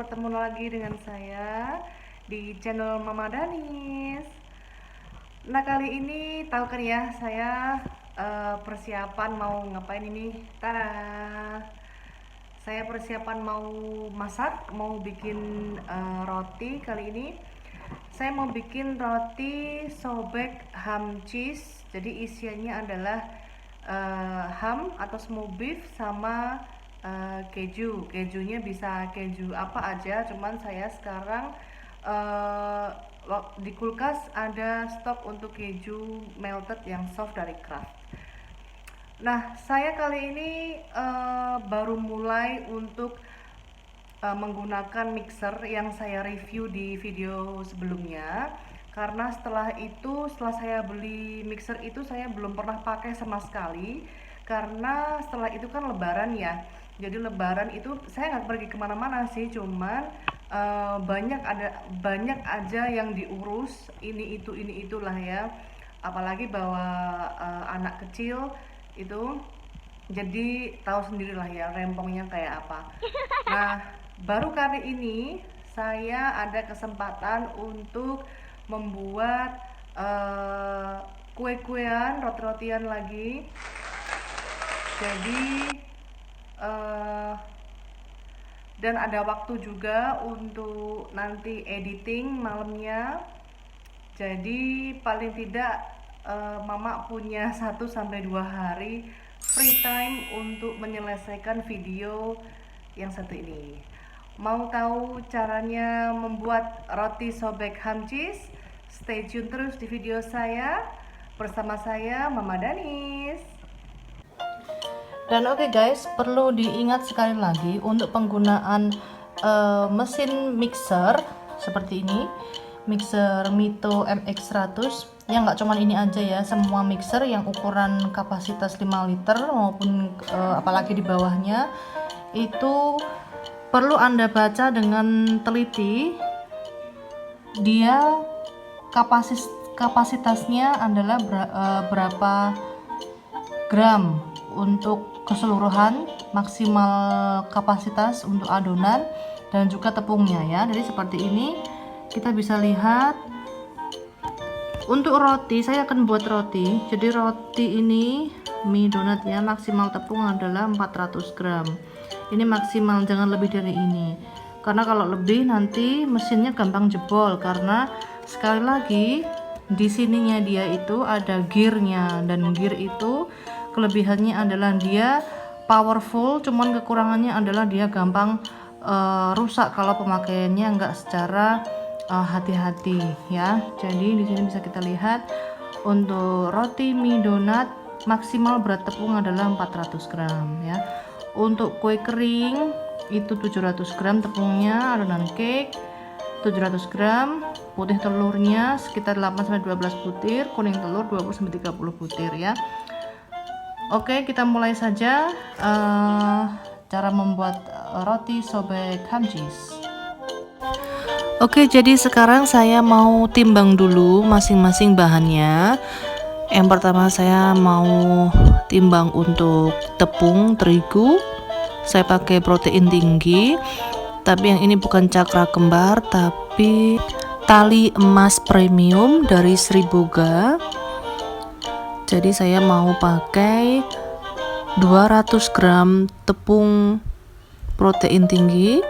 bertemu lagi dengan saya di channel Mama Danis. Nah, kali ini tahu kan ya, saya persiapan mau ngapain ini? Tada! Saya persiapan mau masak, mau bikin roti. Kali ini saya mau bikin roti sobek ham cheese. Jadi isiannya adalah ham atau smoked beef sama keju. Kejunya bisa keju apa aja, cuman saya sekarang di kulkas ada stok untuk keju melted yang soft dari Kraft. Nah, saya kali ini baru mulai untuk menggunakan mixer yang saya review di video sebelumnya. Karena setelah saya beli mixer itu, saya belum pernah pakai sama sekali. Karena setelah itu kan lebaran ya. Jadi lebaran itu saya nggak pergi kemana-mana sih, cuman banyak aja yang diurus, ini itulah ya. Apalagi bawa anak kecil itu, jadi tahu sendirilah ya rempongnya kayak apa. Nah, baru kali ini saya ada kesempatan untuk membuat kue-kuean, roti-rotian lagi. Jadi dan ada waktu juga untuk nanti editing malamnya. Jadi paling tidak Mama punya 1 sampai 2 hari free time untuk menyelesaikan video yang satu ini. Mau tahu caranya membuat roti sobek ham cheese? Stay tune terus di video saya bersama saya Mama Danis. Dan oke guys, perlu diingat sekali lagi untuk penggunaan mesin mixer seperti ini, mixer Mito MX100. Ya nggak cuman ini aja ya, semua mixer yang ukuran kapasitas 5 liter maupun apalagi di bawahnya itu perlu Anda baca dengan teliti. Dia kapasitasnya adalah berapa gram untuk keseluruhan, maksimal kapasitas untuk adonan dan juga tepungnya ya. Jadi seperti ini kita bisa lihat. Untuk roti, saya akan buat roti. Jadi roti ini mie donatnya maksimal tepung adalah 400 gram. Ini maksimal, jangan lebih dari ini. Karena kalau lebih nanti mesinnya gampang jebol, karena sekali lagi di sininya dia itu ada gearnya, dan gear itu kelebihannya adalah dia powerful, cuman kekurangannya adalah dia gampang rusak kalau pemakaiannya nggak secara hati-hati ya. Jadi di sini bisa kita lihat untuk roti mie donat maksimal berat tepung adalah 400 gram ya. Untuk kue kering itu 700 gram tepungnya, adonan cake 700 gram, putih telurnya sekitar 8-12 butir, kuning telur 20-30 butir ya. Oke, kita mulai saja cara membuat roti sobek ham cheese. Oke, jadi sekarang saya mau timbang dulu masing-masing bahannya. Yang pertama saya mau timbang untuk tepung terigu. Saya pakai protein tinggi, tapi yang ini bukan cakra kembar, tapi tali emas premium dari Sri Boga. Jadi saya mau pakai 200 gram tepung protein tinggi.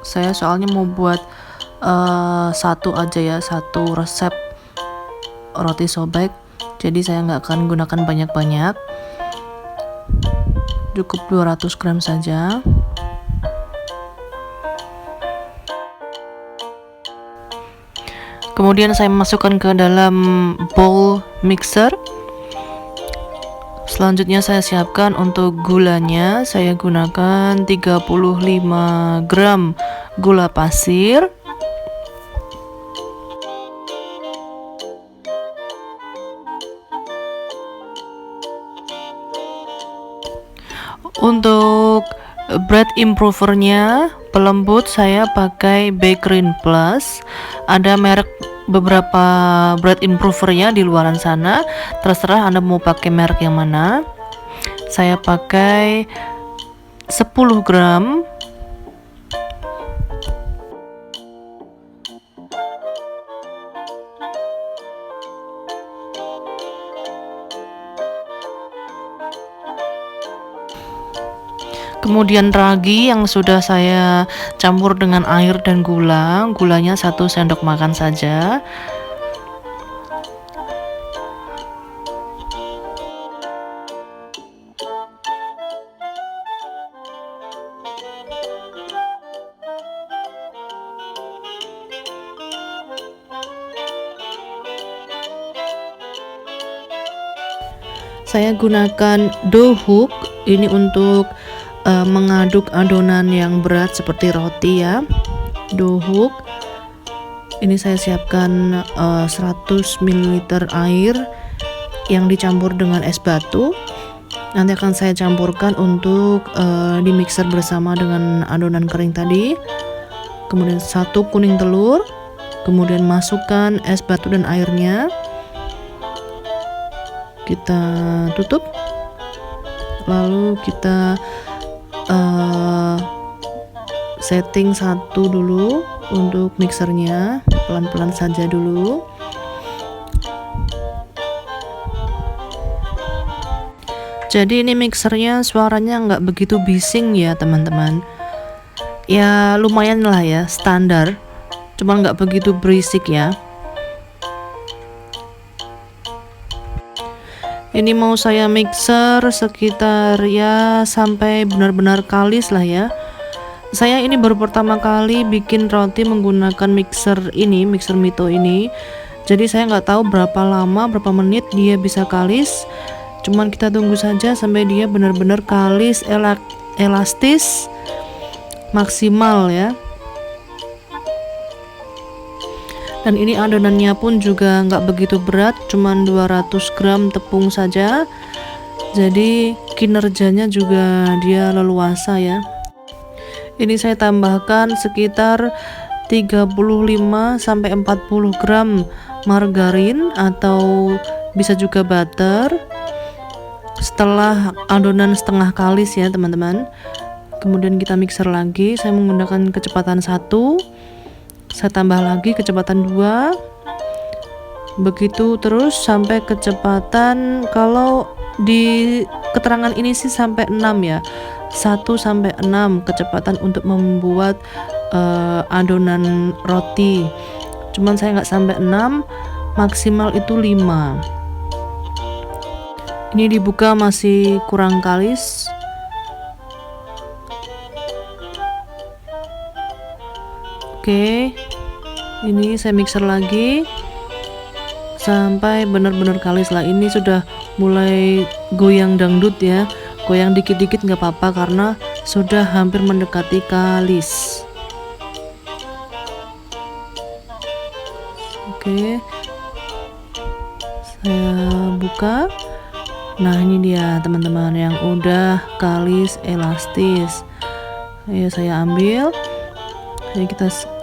Saya soalnya mau buat satu aja ya, satu resep roti sobek, jadi saya nggak akan gunakan banyak-banyak, cukup 200 gram saja. Kemudian saya masukkan ke dalam bowl mixer. Selanjutnya saya siapkan untuk gulanya. Saya gunakan 35 gram gula pasir. Untuk bread improvernya, pelembut, saya pakai Bakerin Plus. Ada merek beberapa bread improvernya di luaran sana, terserah Anda mau pakai merek yang mana. Saya pakai 10 gram Kemudian ragi yang sudah saya campur dengan air dan gula, gulanya 1 sendok makan saja. Saya gunakan dough hook ini untuk mengaduk adonan yang berat seperti roti ya. Dough hook ini saya siapkan 100 ml air yang dicampur dengan es batu. Nanti akan saya campurkan untuk di mixer bersama dengan adonan kering tadi. Kemudian 1 kuning telur, kemudian masukkan es batu dan airnya. Kita tutup, lalu kita setting 1 dulu untuk mixernya, pelan-pelan saja dulu. Jadi ini mixernya suaranya nggak begitu bising ya teman-teman, ya lumayan lah ya, standar, cuma nggak begitu berisik ya. Ini mau saya mixer sekitar ya sampai benar-benar kalis lah ya. Saya ini baru pertama kali bikin roti menggunakan mixer ini, mixer Mito ini. Jadi saya nggak tahu berapa lama, berapa menit dia bisa kalis. Cuman kita tunggu saja sampai dia benar-benar kalis, elastis, maksimal ya. Dan ini adonannya pun juga nggak begitu berat, cuman 200 gram tepung saja. Jadi kinerjanya juga dia leluasa ya. Ini saya tambahkan sekitar 35 sampai 40 gram margarin atau bisa juga butter. Setelah adonan setengah kalis ya teman-teman. Kemudian kita mixer lagi, saya menggunakan kecepatan 1. Saya tambah lagi kecepatan 2, begitu terus sampai kecepatan, kalau di keterangan ini sih sampai 6 ya, 1 sampai 6 kecepatan untuk membuat adonan roti. Cuman saya nggak sampai 6, maksimal itu 5. Ini dibuka masih kurang kalis. Oke, ini saya mixer lagi sampai benar-benar kalis lah. Ini sudah mulai goyang dangdut ya, goyang dikit-dikit nggak apa-apa karena sudah hampir mendekati kalis. Oke, saya buka. Nah ini dia teman-teman yang udah kalis elastis. Ayo saya ambil. Jadi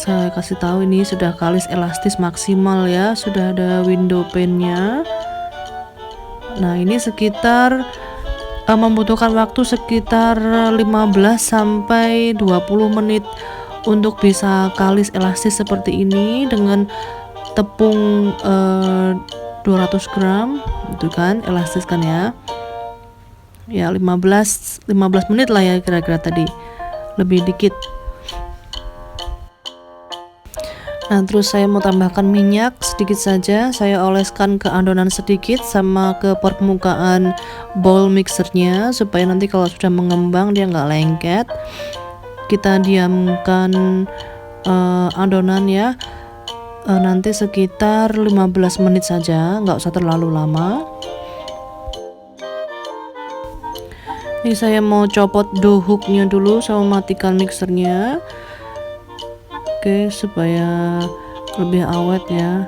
saya kasih tahu ini sudah kalis elastis maksimal ya, sudah ada window pane-nya. Nah ini sekitar membutuhkan waktu sekitar 15 sampai 20 menit untuk bisa kalis elastis seperti ini dengan tepung 200 gram itu kan elastis kan ya. Ya 15 menit lah ya kira-kira tadi, lebih dikit. Nah terus saya mau tambahkan minyak sedikit saja, saya oleskan ke adonan sedikit sama ke permukaan bowl mixernya supaya nanti kalau sudah mengembang dia nggak lengket. Kita diamkan adonan ya, nanti sekitar 15 menit saja, nggak usah terlalu lama. Ini saya mau copot dough hooknya dulu, saya matikan mixernya. Oke, supaya lebih awet ya.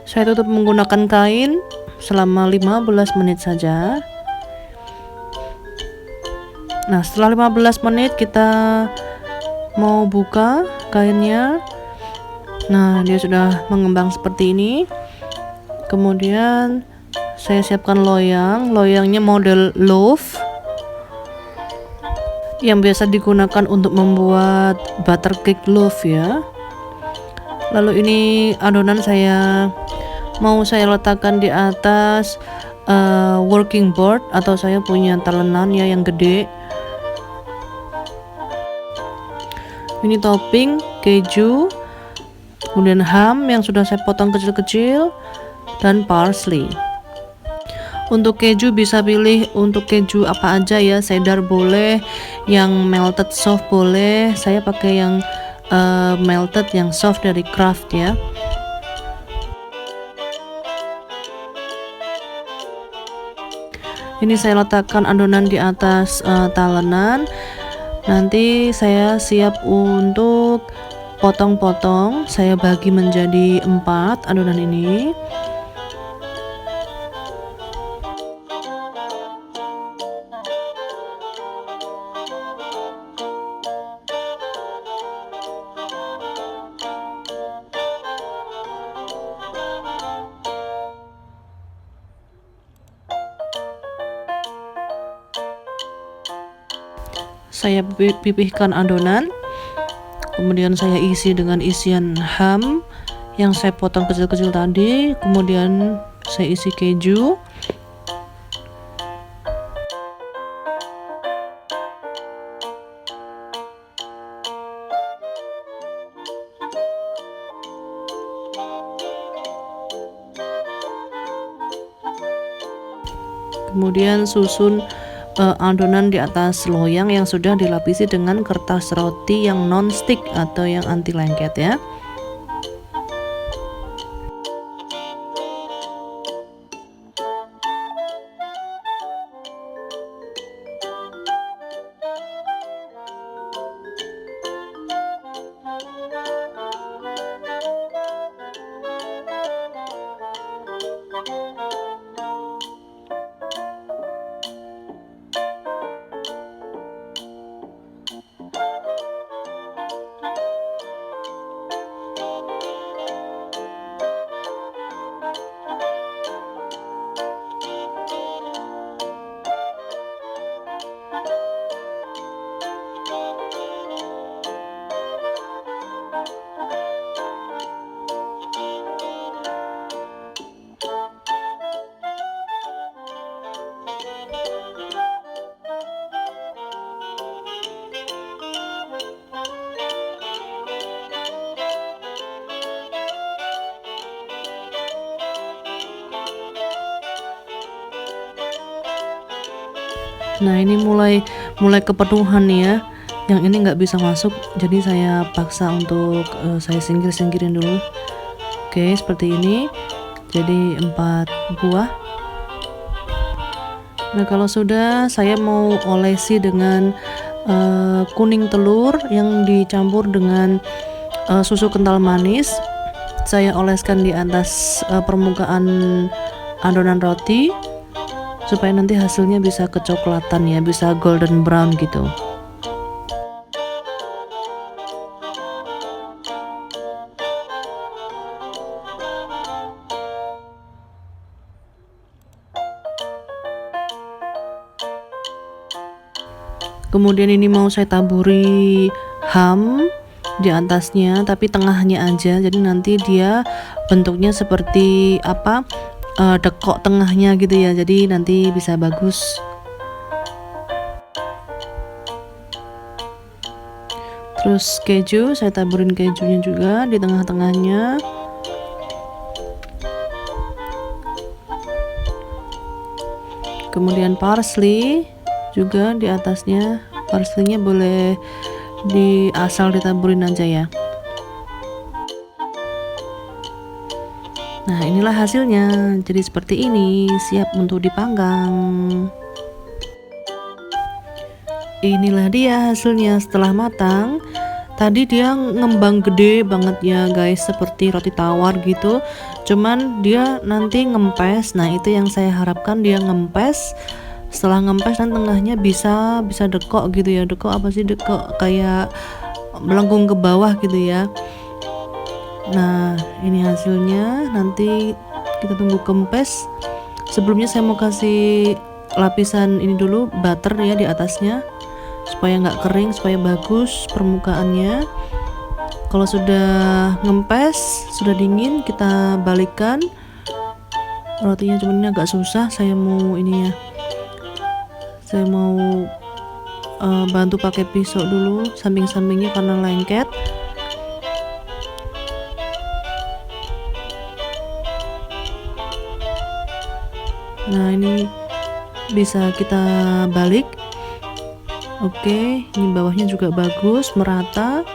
Saya tutup menggunakan kain selama 15 menit saja. Nah setelah 15 menit kita mau buka kainnya. Nah dia sudah mengembang seperti ini. Kemudian saya siapkan loyangnya model loaf yang biasa digunakan untuk membuat butter cake loaf ya. Lalu ini adonan saya mau saya letakkan di atas working board, atau saya punya talenan ya yang gede. Ini topping keju, kemudian ham yang sudah saya potong kecil-kecil, dan parsley. Untuk keju bisa pilih untuk keju apa aja ya, cheddar boleh, yang melted soft boleh. Saya pakai yang melted yang soft dari Kraft ya. Ini saya letakkan adonan di atas talenan. Nanti saya siap untuk potong-potong. Saya bagi menjadi 4 adonan ini. Saya pipihkan adonan, kemudian saya isi dengan isian ham yang saya potong kecil-kecil tadi, kemudian saya isi keju, kemudian susun adonan di atas loyang yang sudah dilapisi dengan kertas roti yang non-stick atau yang anti lengket ya. Nah ini mulai kepenuhan nih ya, yang ini nggak bisa masuk, jadi saya paksa untuk saya singkirin dulu. Oke, seperti ini, jadi 4 buah. Nah kalau sudah, saya mau olesi dengan kuning telur yang dicampur dengan susu kental manis. Saya oleskan di atas permukaan adonan roti supaya nanti hasilnya bisa kecoklatan ya, bisa golden brown gitu. Kemudian ini mau saya taburi ham di atasnya, tapi tengahnya aja, jadi nanti dia bentuknya seperti apa, dekok tengahnya gitu ya, jadi nanti bisa bagus. Terus keju, saya taburin kejunya juga di tengah-tengahnya. Kemudian parsley juga di atasnya. Parsleynya boleh asal ditaburin aja ya. Nah inilah hasilnya, jadi seperti ini, siap untuk dipanggang. Inilah dia hasilnya setelah matang. Tadi dia ngembang gede banget ya guys, seperti roti tawar gitu, cuman dia nanti ngempes. Nah itu yang saya harapkan, dia ngempes. Setelah ngempes dan tengahnya bisa dekok gitu ya. Dekok apa sih, dekok kayak melengkung ke bawah gitu ya. Nah ini hasilnya, nanti kita tunggu kempes. Sebelumnya saya mau kasih lapisan ini dulu, butter ya di atasnya, supaya nggak kering, supaya bagus permukaannya. Kalau sudah ngempes, sudah dingin, kita balikkan. rotinya, cuman ini agak susah. Saya mau ini ya, saya mau bantu pakai pisau dulu samping-sampingnya karena lengket. Nah, ini bisa kita balik. Oke, ini bawahnya juga bagus, merata.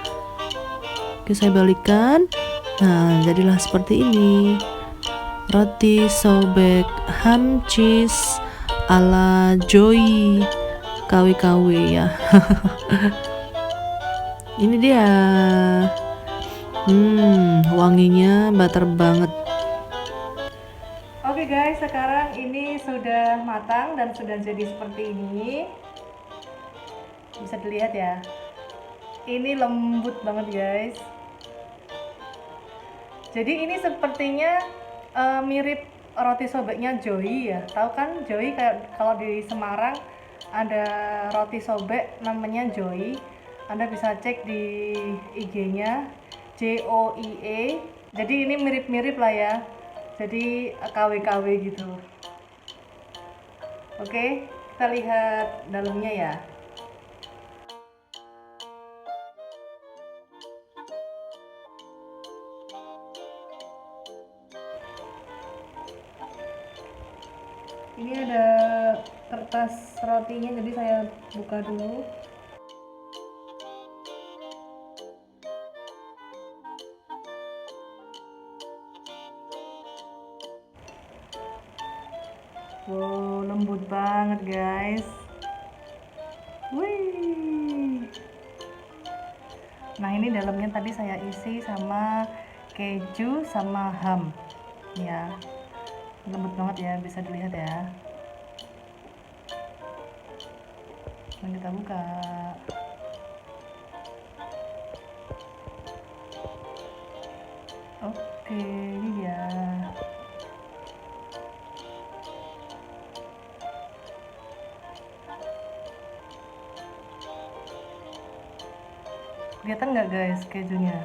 Oke, saya balikkan. Nah, jadilah seperti ini. Roti sobek ham cheese ala Joy KW-KW ya. Ini dia. Wanginya butter banget. Oke guys, sekarang ini sudah matang dan sudah jadi seperti ini. Bisa dilihat ya. Ini lembut banget guys. Jadi ini sepertinya mirip roti sobeknya Joy ya. Tahu kan Joy, kayak kalau di Semarang ada roti sobek namanya Joy. Anda bisa cek di IG-nya JOIE. Jadi ini mirip-mirip lah ya. Jadi KW-KW gitu. Oke, kita lihat dalamnya ya. Ini ada kertas rotinya, jadi saya buka dulu. Wow, lembut banget guys. Wih. Nah, ini dalamnya tadi saya isi sama keju sama ham ya. Lembut banget ya, bisa dilihat ya. Nah, kita buka. Oke, ini dia. Kelihatan nggak guys kejunya?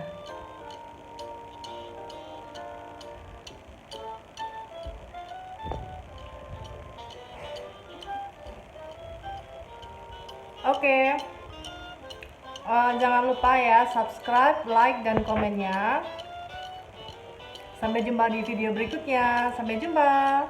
Oke, jangan lupa ya subscribe, like, dan komennya. Sampai jumpa di video berikutnya. Sampai jumpa.